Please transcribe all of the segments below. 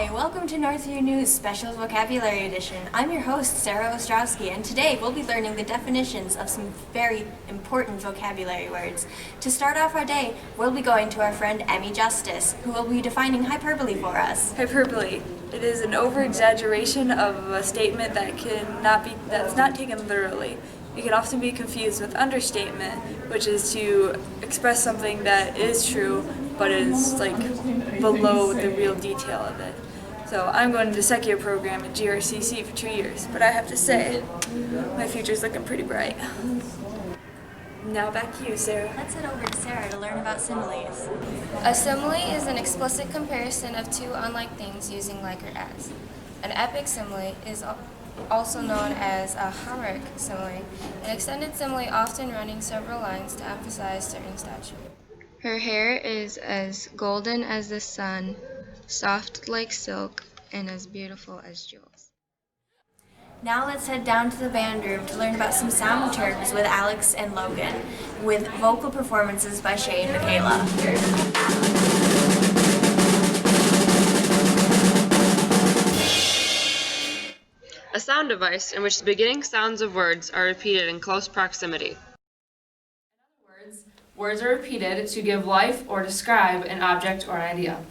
Hi, welcome to Northview News Special Vocabulary Edition. I'm your host, Sarah Ostrowski, and today we'll be learning the definitions of some very important vocabulary words. To start off our day, we'll be going to our friend Emmy Justice, who will be defining hyperbole for us. Hyperbole. It is an over-exaggeration of a statement that's not taken literally. It can often be confused with understatement, which is to express something that is true, but is below the real detail of it. So I'm going to the second year program at GRCC for 2 years, but I have to say, my future's looking pretty bright. Now back to you, Sarah. Let's head over to Sarah to learn about similes. A simile is an explicit comparison of two unlike things using like or as. An epic simile is also known as a Homeric simile, an extended simile often running several lines to emphasize certain stature. Her hair is as golden as the sun, soft like silk, and as beautiful as jewels. Now let's head down to the band room to learn about some sound terms with Alex and Logan, with vocal performances by Shay and Michaela. A sound device in which the beginning sounds of words are repeated in close proximity. Words are repeated to give life or describe an object or an idea.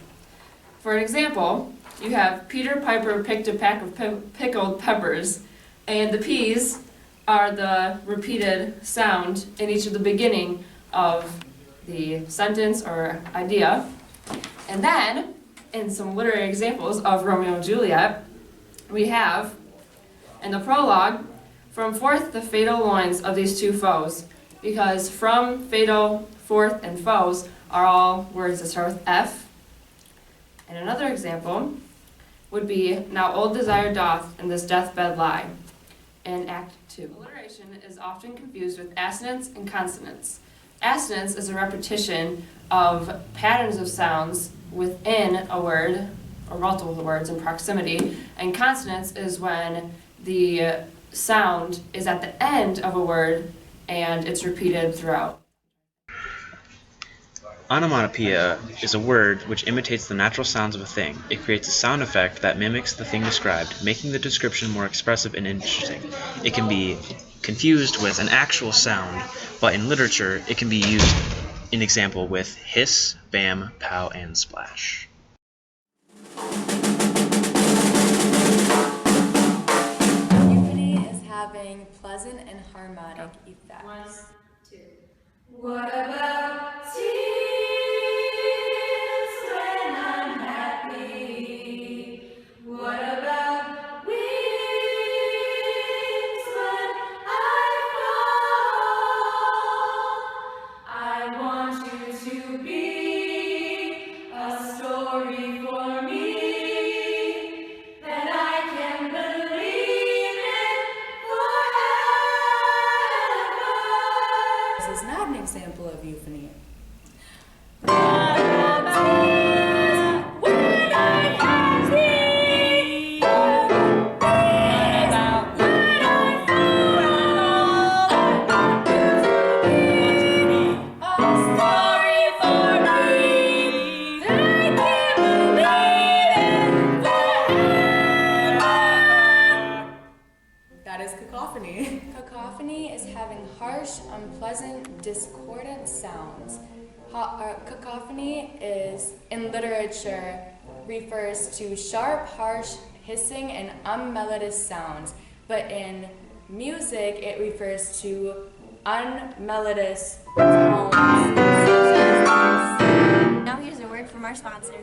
For an example, you have Peter Piper picked a pack of pickled peppers, and the P's are the repeated sound in each of the beginning of the sentence or idea. And then, in some literary examples of Romeo and Juliet, we have, in the prologue, from forth the fatal loins of these two foes, because from, fatal, forth, and foes are all words that start with F. And another example would be, now old desire doth in this deathbed lie, in Act 2. Alliteration is often confused with assonance and consonance. Assonance is a repetition of patterns of sounds within a word, or multiple words in proximity, and consonance is when the sound is at the end of a word and it's repeated throughout. Onomatopoeia is a word which imitates the natural sounds of a thing. It creates a sound effect that mimics the thing described, making the description more expressive and interesting. It can be confused with an actual sound, but in literature it can be used, in example, with hiss, bam, pow, and splash. Euphony is having pleasant and harmonic effects. 1, 2. What about tears when I'm happy? What about wings when I fall? I want you to be a story for me that I can believe in forever. This is not an example of euphony. That is cacophony. Cacophony is having harsh, unpleasant, discordant sounds. Cacophony is, in literature, refers to sharp, harsh, hissing, and unmelodious sounds. But in music, it refers to unmelodious tones. Now here's a word from our sponsor.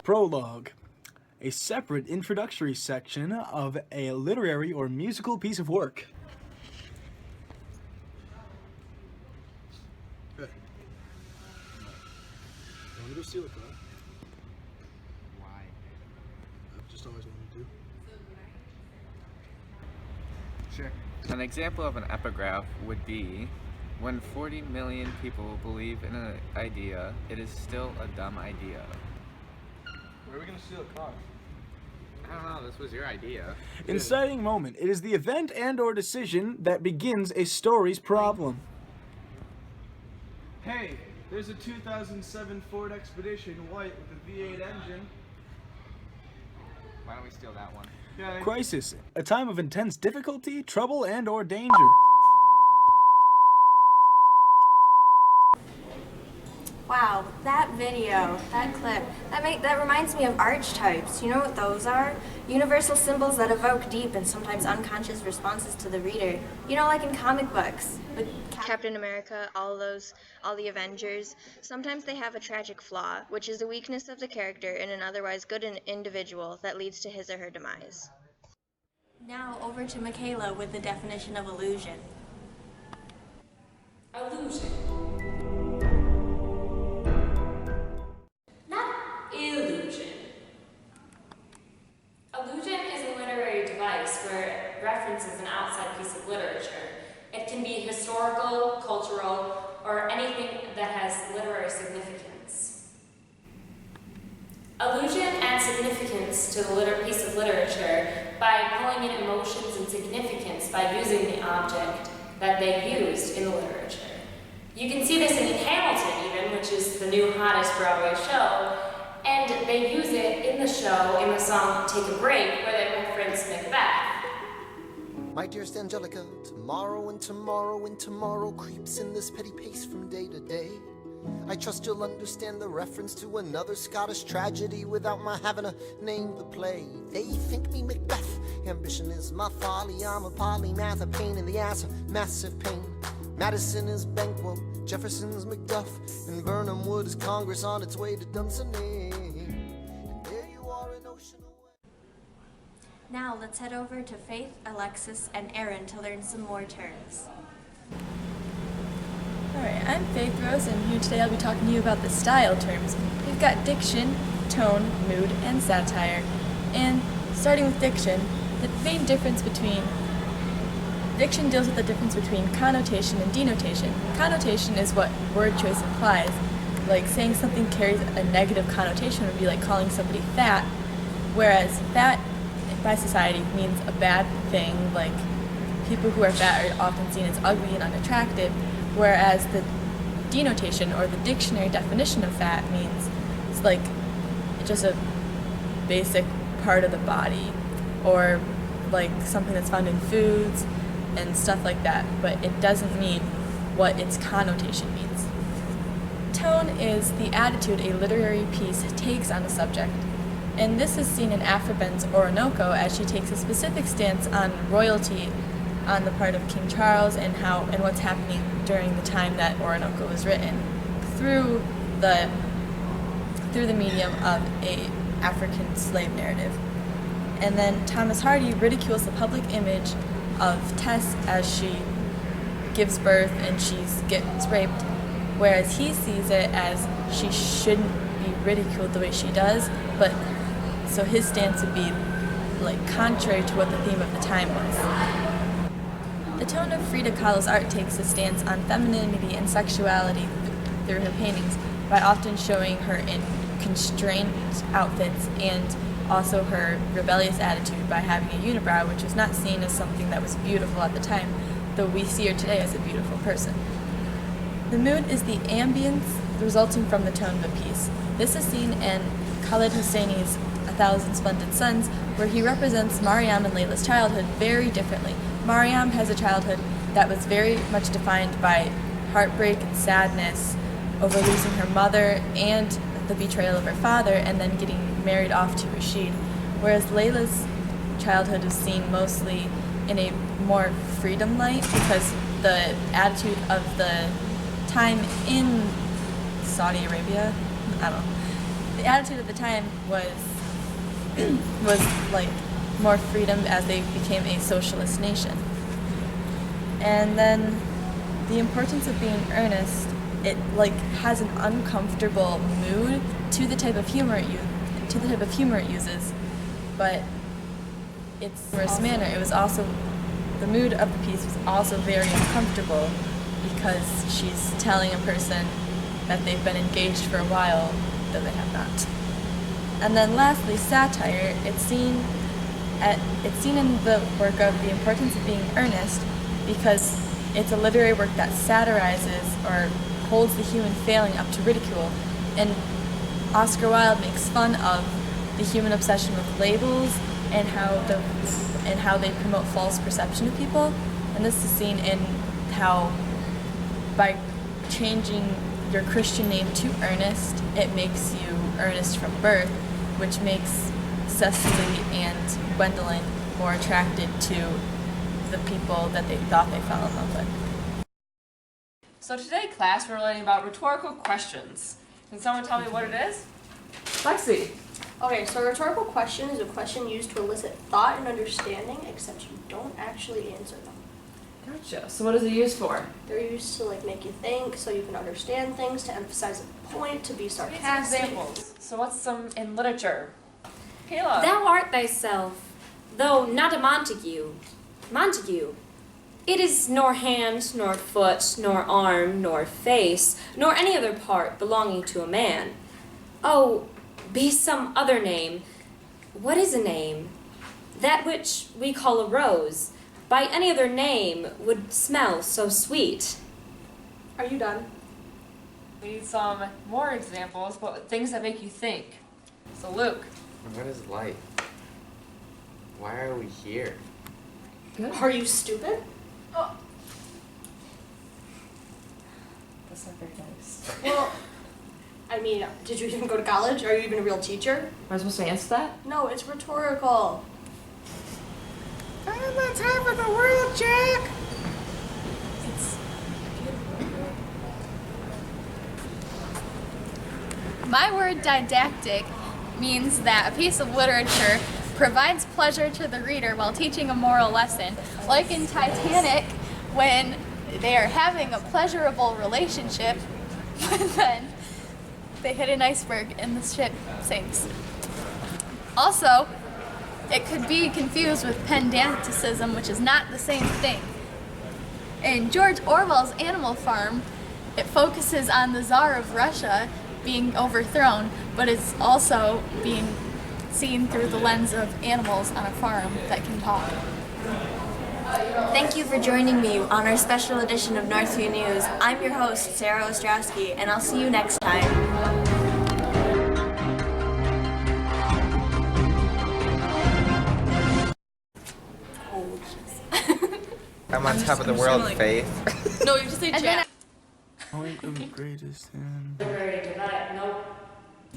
Prologue, a separate introductory section of a literary or musical piece of work. Good. You want to go steal a car? Why? I've just always wanted to. Sure. An example of an epigraph would be, when 40 million people believe in an idea, it is still a dumb idea. Where are we going to steal a car? I don't know, this was your idea. Inciting moment. It is the event and or decision that begins a story's problem. Hey, there's a 2007 Ford Expedition white with a V8 engine. Why don't we steal that one? Yeah. Crisis. A time of intense difficulty, trouble, and or danger. Wow, that video, that clip, that reminds me of archetypes. You know what those are? Universal symbols that evoke deep and sometimes unconscious responses to the reader. You know, like in comic books, with Captain America, all the Avengers. Sometimes they have a tragic flaw, which is the weakness of the character in an otherwise good individual that leads to his or her demise. Now over to Michaela with the definition of illusion. Illusion. Illusion. Illusion is a literary device where it references an outside piece of literature. It can be historical, cultural, or anything that has literary significance. Illusion adds significance to the piece of literature by pulling in emotions and significance by using the object that they used in the literature. You can see this in Hamilton even, which is the new hottest Broadway show, and they use it in the show in the song Take a Break, where they reference Macbeth. My dearest Angelica, tomorrow and tomorrow and tomorrow creeps in this petty pace from day to day. I trust you'll understand the reference to another Scottish tragedy without my having to name the play. They think me Macbeth, ambition is my folly, I'm a polymath, a pain in the ass, a massive pain. Madison is Banquo, Jefferson's Macduff, and Burnham Wood is Congress on its way to Dunsinane. And there you are, an ocean away. Now let's head over to Faith, Alexis, and Aaron to learn some more terms. Alright, I'm Faith Rose, and here today I'll be talking to you about the style terms. We've got diction, tone, mood, and satire. And starting with diction, the main difference between diction deals with the difference between connotation and denotation. Connotation is what word choice implies. Like saying something carries a negative connotation would be like calling somebody fat, whereas fat by society means a bad thing, like people who are fat are often seen as ugly and unattractive, whereas the denotation or the dictionary definition of fat means it's like just a basic part of the body, or like something that's found in foods and stuff like that, but it doesn't mean what its connotation means. Tone is the attitude a literary piece takes on a subject, and this is seen in Afraben's Orinoco as she takes a specific stance on royalty on the part of King Charles and what's happening during the time that Orinoco was written through the medium of a African slave narrative. And then Thomas Hardy ridicules the public image of Tess as she gives birth and she gets raped, whereas he sees it as she shouldn't be ridiculed the way she does, but so his stance would be like contrary to what the theme of the time was. The tone of Frida Kahlo's art takes a stance on femininity and sexuality through her paintings by often showing her in constrained outfits and also her rebellious attitude by having a unibrow, which was not seen as something that was beautiful at the time, though we see her today as a beautiful person. The mood is the ambience resulting from the tone of a piece. This is seen in Khaled Hosseini's A Thousand Splendid Suns, where he represents Mariam and Layla's childhood very differently. Mariam has a childhood that was very much defined by heartbreak and sadness over losing her mother and the betrayal of her father, and then getting married off to Rashid, whereas Layla's childhood is seen mostly in a more freedom light because the attitude of the time in Saudi Arabia, the attitude at the time was like more freedom as they became a socialist nation. And then the importance of being earnest, it like has an uncomfortable mood to the type of humor it uses, but its humorous manner. It was also, the mood of the piece was also very uncomfortable because she's telling a person that they've been engaged for a while, though they have not. And then lastly, satire. It's seen in the work of the importance of being earnest because it's a literary work that satirizes or holds the human failing up to ridicule. And Oscar Wilde makes fun of the human obsession with labels and how they promote false perception of people. And this is seen in how by changing your Christian name to Ernest, it makes you Ernest from birth, which makes Cecily and Gwendolyn more attracted to the people that they thought they fell in love with. So today, class, we're learning about rhetorical questions. Can someone tell me what it is? Lexi. Okay, so a rhetorical question is a question used to elicit thought and understanding, except you don't actually answer them. Gotcha. So what is it used for? They're used to like make you think, so you can understand things, to emphasize a point, to be Some sarcastic. examples. So what's some in literature? Kayla. Thou art thyself, though not a Montague. Montague. It is nor hand, nor foot, nor arm, nor face, nor any other part belonging to a man. Oh, be some other name. What is a name? That which we call a rose, by any other name would smell so sweet. Are you done? We need some more examples, but things that make you think. So Luke. What is life? Why are we here? Good. Are you stupid? Oh. That's not very nice. Well, I mean, did you even go to college? Are you even a real teacher? Am I supposed to answer that? No, it's rhetorical. I'm on top of the world, Jack! My word didactic means that a piece of literature provides pleasure to the reader while teaching a moral lesson. Like in Titanic, when they are having a pleasurable relationship, but then they hit an iceberg and the ship sinks. Also, it could be confused with pedanticism, which is not the same thing. In George Orwell's Animal Farm, it focuses on the Tsar of Russia being overthrown, but it's also being seen through the lens of animals on a farm that can talk. Thank you for joining me on our special edition of Northview News. I'm your host, Sarah Ostrowski, and I'll see you next time. I'm on top of the world, Faith. No, you just say Jack. Point of the greatest and...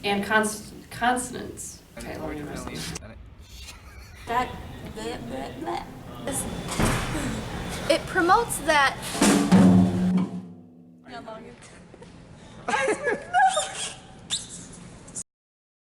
And consonants. Okay, let me do this. That. It promotes that.